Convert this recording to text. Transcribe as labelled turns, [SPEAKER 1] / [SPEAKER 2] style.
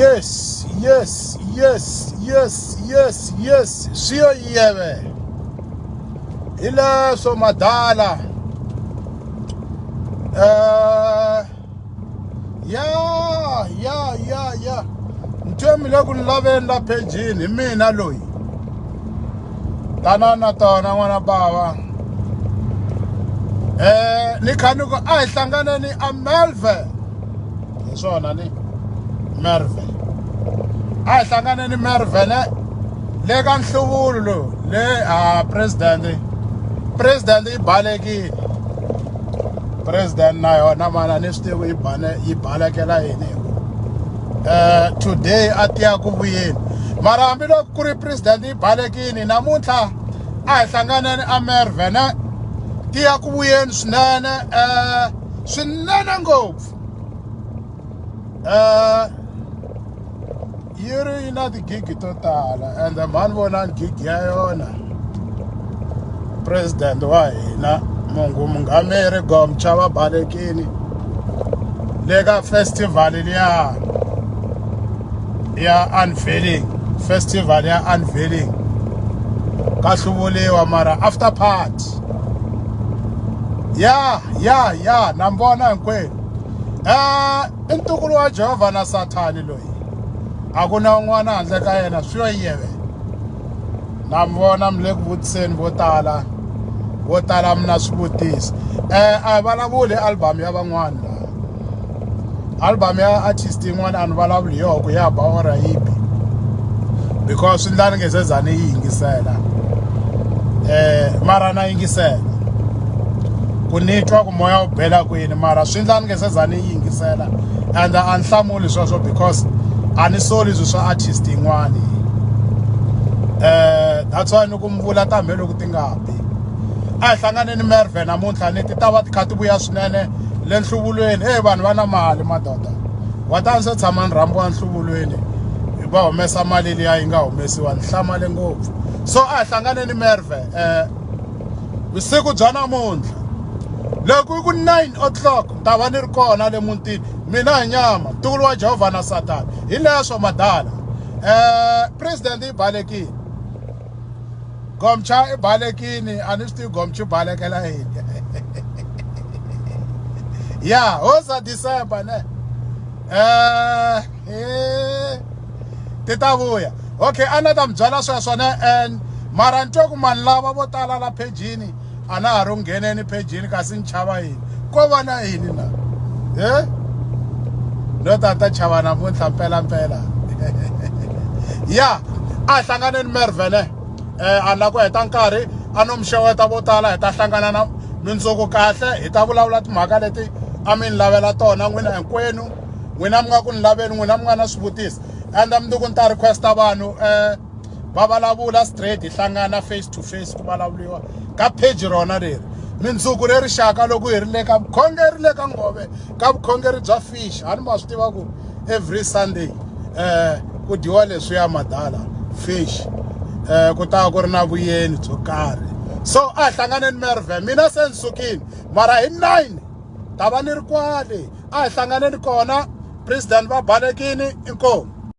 [SPEAKER 1] Yes, yes, yes, yes, yes, yes. Sio yebe. Ile so madala. Yeah. Ntwemi loku lavenda pejini mina loyi. Tanana tona n'wana bava. Ni khanuko a hi hlangane ni Amelve. Hi swona ni Merve. A hi hlangane ni Merve le ka nhluvulo le president I balekile. President na yona mana ni swi yi balekela yini. Today atiya ku vuyeni. Mara hambi loko ku ri president I balekini namuntlha a hi hlangane ni Amerve tiya ku vuyeni swinene ngopfu. Yiri na tigigi to tala and man vona gigi ya yona president wa hina mungameri Gomcha va balekini lega festival ya unveiling festival ya unveiling ka hluvuliwa mara after party ya nambona hinkwenu I ntukulu wa Jehovah na Sathani loyi a ku na un'wana handle ka yena swi yeve na mvona mi le ku vutiseni vo tala mina swivutisi a vulavuli album ya van'wana album ya artist yin'wana a ni vulavuli yoho ku ya ba ora yipi because swi ndla ni nge se za ni yi yingisela mara na yingisela ku nitwa ku moya wu bela kwini mara swi ndla ni nge se za ni yi yingisela and a ni hlamuli sweswo because a ni soli swi swa artist yin'wani that's why ni ku mi vula tambe loko ti nga bi a hi hlangane ni Merve namuntlha ni ti ta va ti kha ti vuya swinene le nhluvulweni vanhu va na mali madoda wa ta se tshama ni rhambiwa nhluvulweni va humesa mali liya yi nga humesiwa ni hlamale ngopfu so a hi hlangane ni Merve vusiku bya namuntlha loko I ku 9 o'clock ta va ni ri kona le mutini mina hi nyama ntukulu wa Jehovah na Sathani hi leswo madala president I balekile Gomcha I balekini a ni swi tivi Gomcha balekela yini ya hosa December ne ti ta vuya okay a na ta mi byela sweswo and mara ni twa ku mani lava vo tala la pejini a na ha ri ngheneni pejini kasi ni chava yini ko va na yini na no tata chava namuntlha mpela ya a hi hlangane ni Merve a la ku heta nkarhi a no mi xeweta vo tala hi ta hlangana na mindzuku kahle hi ta vulavula timhaka leti a mi ni lavela tona n'wina hinkwenu n'wina mi nga ku ni laveni n'wina mi nga na swivutisi and mundzuku ni ta requesta vanhu va vulavula straight hi hlangana face to face ku vulavuriwa ka page rona leri mindzuku leri rixaka loko hi ri le ka vukhongeri le ka ngove ka vukhongeri bya fish a ni ma swi tiva ku every Sunday ku dyiwa leswiya madala fish ku ta ku ri na vuyeni byo karhi so a hi hlangane ni Merve mina se ni sukile mara hi 9 ta va ni ri kwale a hi hlangane ni kona president va balekini inkomu.